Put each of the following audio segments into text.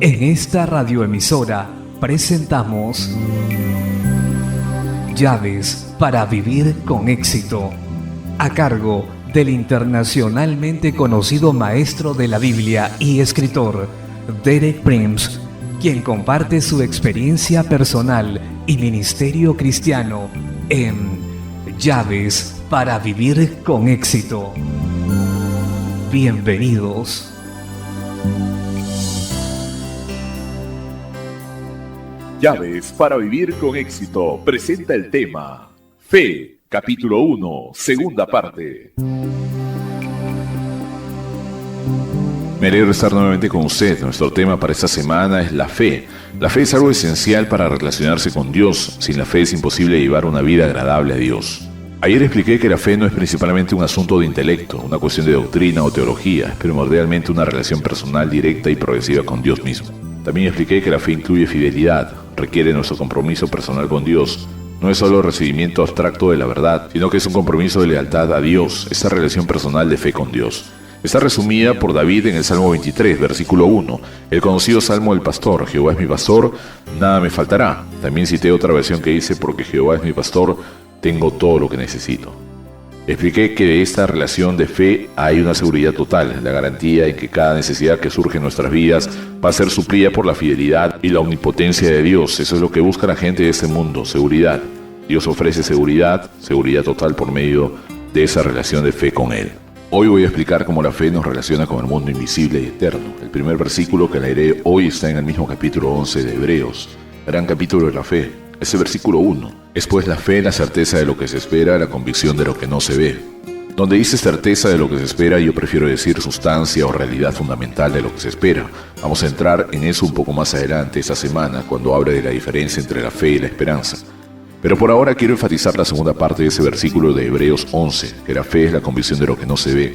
En esta radioemisora presentamos Llaves para vivir con éxito, a cargo del internacionalmente conocido maestro de la Biblia y escritor Derek Prince, quien comparte su experiencia personal y ministerio cristiano en Llaves para vivir con éxito. Bienvenidos. Llaves para vivir con éxito presenta el tema Fe, capítulo 1, segunda parte. Me alegro de estar nuevamente con usted. Nuestro tema para esta semana es la fe. La fe es algo esencial para relacionarse con Dios. Sin la fe es imposible llevar una vida agradable a Dios. Ayer expliqué que la fe no es principalmente un asunto de intelecto, una cuestión de doctrina o teología, es primordialmente una relación personal directa y progresiva con Dios mismo. También expliqué que la fe incluye fidelidad, requiere nuestro compromiso personal con Dios. No es solo el recibimiento abstracto de la verdad, sino que es un compromiso de lealtad a Dios, esa relación personal de fe con Dios. Está resumida por David en el Salmo 23, versículo 1, el conocido Salmo del Pastor: Jehová es mi pastor, nada me faltará. También cité otra versión que dice: porque Jehová es mi pastor, tengo todo lo que necesito. Expliqué que de esta relación de fe hay una seguridad total, la garantía en que cada necesidad que surge en nuestras vidas va a ser suplida por la fidelidad y la omnipotencia de Dios. Eso es lo que busca la gente de este mundo, seguridad. Dios ofrece seguridad total por medio de esa relación de fe con Él. Hoy voy a explicar cómo la fe nos relaciona con el mundo invisible y eterno. El primer versículo que leeré hoy está en el mismo capítulo 11 de Hebreos, gran capítulo de la fe. Ese versículo 1. Es pues la fe, la certeza de lo que se espera, la convicción de lo que no se ve. Donde dice certeza de lo que se espera, yo prefiero decir sustancia o realidad fundamental de lo que se espera. Vamos a entrar en eso un poco más adelante esta semana, cuando hable de la diferencia entre la fe y la esperanza. Pero por ahora quiero enfatizar la segunda parte de ese versículo de Hebreos 11, que la fe es la convicción de lo que no se ve.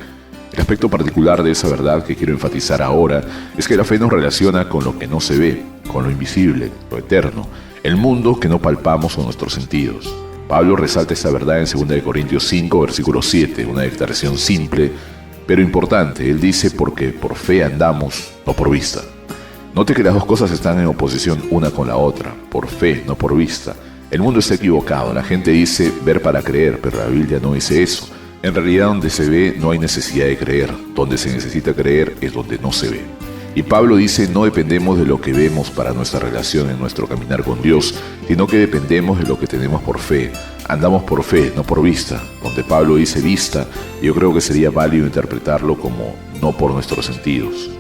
El aspecto particular de esa verdad que quiero enfatizar ahora es que la fe nos relaciona con lo que no se ve, con lo invisible, lo eterno, el mundo que no palpamos con nuestros sentidos. Pablo resalta esta verdad en 2 Corintios 5, versículo 7, una declaración simple, pero importante. Él dice: porque por fe andamos, no por vista. Note que las dos cosas están en oposición una con la otra, por fe, no por vista. El mundo está equivocado, la gente dice ver para creer, pero la Biblia no dice eso. En realidad, donde se ve no hay necesidad de creer, donde se necesita creer es donde no se ve. Y Pablo dice: no dependemos de lo que vemos para nuestra relación en nuestro caminar con Dios, sino que dependemos de lo que tenemos por fe. Andamos por fe, no por vista. Donde Pablo dice vista, yo creo que sería válido interpretarlo como no por nuestros sentidos.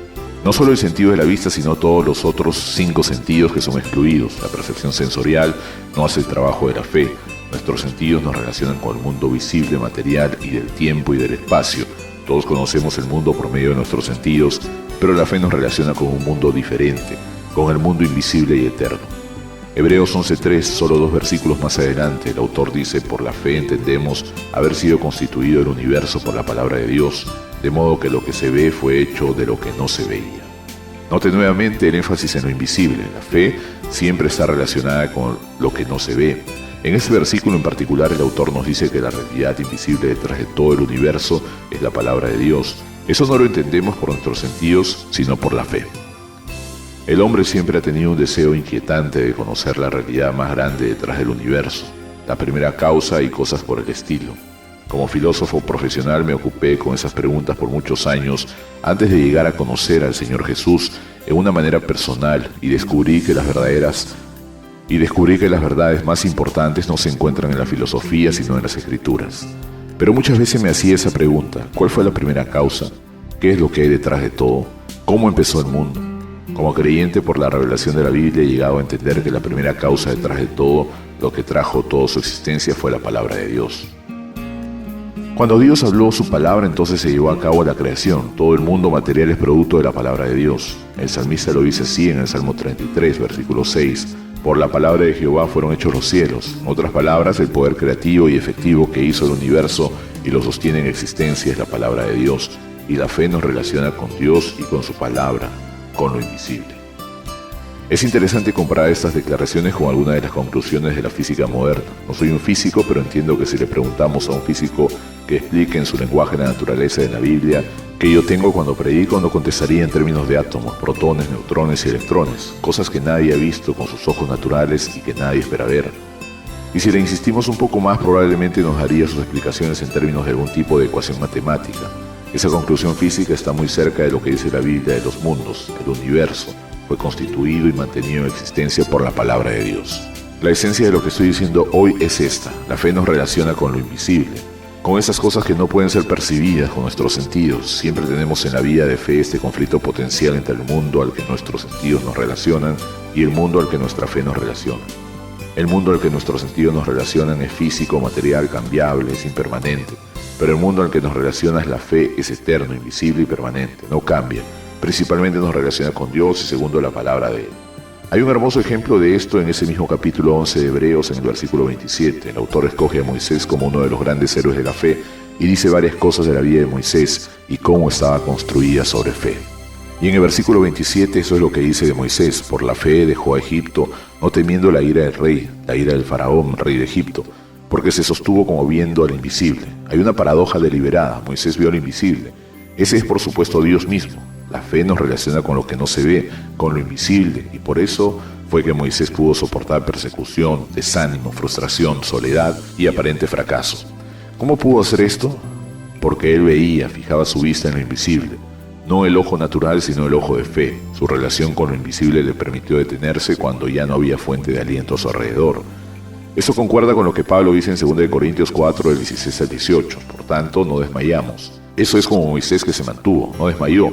No solo el sentido de la vista, sino todos los otros 5 sentidos que son excluidos. La percepción sensorial no hace el trabajo de la fe. Nuestros sentidos nos relacionan con el mundo visible, material y del tiempo y del espacio. Todos conocemos el mundo por medio de nuestros sentidos, pero la fe nos relaciona con un mundo diferente, con el mundo invisible y eterno. Hebreos 11.3, solo 2 versículos más adelante, el autor dice: por la fe entendemos haber sido constituido el universo por la palabra de Dios, de modo que lo que se ve fue hecho de lo que no se veía. Note nuevamente el énfasis en lo invisible. La fe siempre está relacionada con lo que no se ve. En este versículo en particular, el autor nos dice que la realidad invisible detrás de todo el universo es la palabra de Dios. Eso no lo entendemos por nuestros sentidos, sino por la fe. El hombre siempre ha tenido un deseo inquietante de conocer la realidad más grande detrás del universo, la primera causa y cosas por el estilo. Como filósofo profesional me ocupé con esas preguntas por muchos años antes de llegar a conocer al Señor Jesús en una manera personal y descubrí que las verdades más importantes no se encuentran en la filosofía, sino en las Escrituras. Pero muchas veces me hacía esa pregunta: ¿cuál fue la primera causa? ¿Qué es lo que hay detrás de todo? ¿Cómo empezó el mundo? Como creyente, por la revelación de la Biblia, he llegado a entender que la primera causa detrás de todo, lo que trajo toda su existencia, fue la palabra de Dios. Cuando Dios habló su palabra, entonces se llevó a cabo la creación. Todo el mundo material es producto de la palabra de Dios. El salmista lo dice así en el Salmo 33, versículo 6. Por la palabra de Jehová fueron hechos los cielos. En otras palabras, el poder creativo y efectivo que hizo el universo y lo sostiene en existencia es la palabra de Dios. Y la fe nos relaciona con Dios y con su palabra, con lo invisible. Es interesante comparar estas declaraciones con algunas de las conclusiones de la física moderna. No soy un físico, pero entiendo que si le preguntamos a un físico que explique en su lenguaje la naturaleza de la Biblia, que yo tengo cuando predico no contestaría en términos de átomos, protones, neutrones y electrones, cosas que nadie ha visto con sus ojos naturales y que nadie espera ver. Y si le insistimos un poco más, probablemente nos daría sus explicaciones en términos de algún tipo de ecuación matemática. Esa conclusión física está muy cerca de lo que dice la Biblia de los mundos. El universo fue constituido y mantenido en existencia por la palabra de Dios. La esencia de lo que estoy diciendo hoy es esta. La fe nos relaciona con lo invisible, con esas cosas que no pueden ser percibidas con nuestros sentidos. Siempre tenemos en la vida de fe este conflicto potencial entre el mundo al que nuestros sentidos nos relacionan y el mundo al que nuestra fe nos relaciona. El mundo al que nuestros sentidos nos relacionan es físico, material, cambiable, es impermanente. Pero el mundo al que nos relaciona es la fe, es eterno, invisible y permanente, no cambia. Principalmente nos relaciona con Dios y segundo la palabra de Él. Hay un hermoso ejemplo de esto en ese mismo capítulo 11 de Hebreos, en el versículo 27. El autor escoge a Moisés como uno de los grandes héroes de la fe y dice varias cosas de la vida de Moisés y cómo estaba construida sobre fe. Y en el versículo 27 eso es lo que dice de Moisés: por la fe dejó a Egipto, no temiendo la ira del rey, la ira del faraón, rey de Egipto, porque se sostuvo como viendo al invisible. Hay una paradoja deliberada. Moisés vio al invisible. Ese es por supuesto Dios mismo. La fe nos relaciona con lo que no se ve, con lo invisible, y por eso fue que Moisés pudo soportar persecución, desánimo, frustración, soledad y aparente fracaso. ¿Cómo pudo hacer esto? Porque él veía, fijaba su vista en lo invisible. No el ojo natural, sino el ojo de fe. Su relación con lo invisible le permitió detenerse cuando ya no había fuente de aliento a su alrededor. Esto concuerda con lo que Pablo dice en 2 Corintios 4, del 16 al 18. Por tanto, no desmayamos. Eso es como Moisés, que se mantuvo, no desmayó.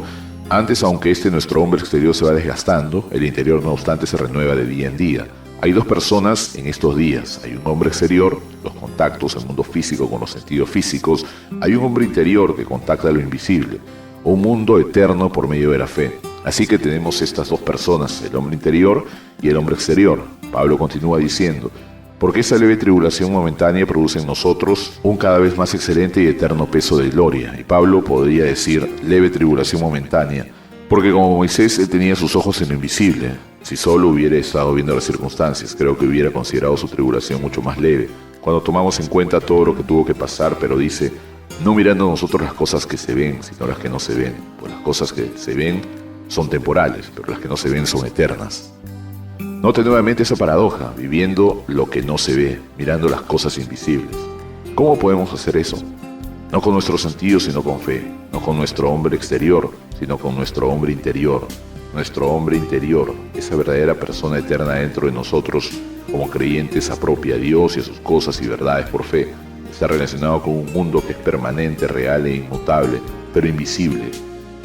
Antes, aunque nuestro hombre exterior se va desgastando, el interior no obstante se renueva de día en día. Hay dos personas en estos días. Hay un hombre exterior, los contactos, el mundo físico con los sentidos físicos. Hay un hombre interior que contacta lo invisible, un mundo eterno por medio de la fe. Así que tenemos estas dos personas, el hombre interior y el hombre exterior. Pablo continúa diciendo: porque esa leve tribulación momentánea produce en nosotros un cada vez más excelente y eterno peso de gloria. Y Pablo podría decir leve tribulación momentánea, porque como Moisés, él tenía sus ojos en lo invisible. Si solo hubiera estado viendo las circunstancias, creo que hubiera considerado su tribulación mucho más leve, cuando tomamos en cuenta todo lo que tuvo que pasar. Pero dice, no mirando nosotros las cosas que se ven, sino las que no se ven. Pues las cosas que se ven son temporales, pero las que no se ven son eternas. Note nuevamente esa paradoja, viviendo lo que no se ve, mirando las cosas invisibles. ¿Cómo podemos hacer eso? No con nuestros sentidos, sino con fe. No con nuestro hombre exterior, sino con nuestro hombre interior. Nuestro hombre interior, esa verdadera persona eterna dentro de nosotros, como creyentes, apropia a Dios y a sus cosas y verdades por fe. Está relacionado con un mundo que es permanente, real e inmutable, pero invisible.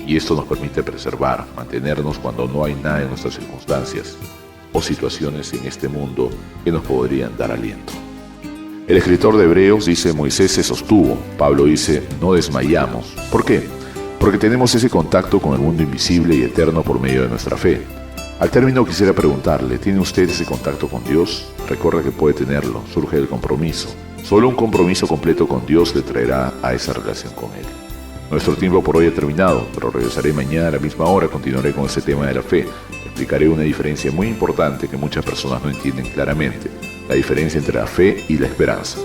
Y esto nos permite preservar, mantenernos cuando no hay nada en nuestras circunstancias o situaciones en este mundo que nos podrían dar aliento. El escritor de Hebreos dice, Moisés se sostuvo. Pablo dice, no desmayamos. ¿Por qué? Porque tenemos ese contacto con el mundo invisible y eterno por medio de nuestra fe. Al término quisiera preguntarle, ¿tiene usted ese contacto con Dios? Recuerda que puede tenerlo, surge el compromiso. Solo un compromiso completo con Dios le traerá a esa relación con Él. Nuestro tiempo por hoy ha terminado, pero regresaré mañana a la misma hora, continuaré con este tema de la fe. Explicaré una diferencia muy importante que muchas personas no entienden claramente, la diferencia entre la fe y la esperanza.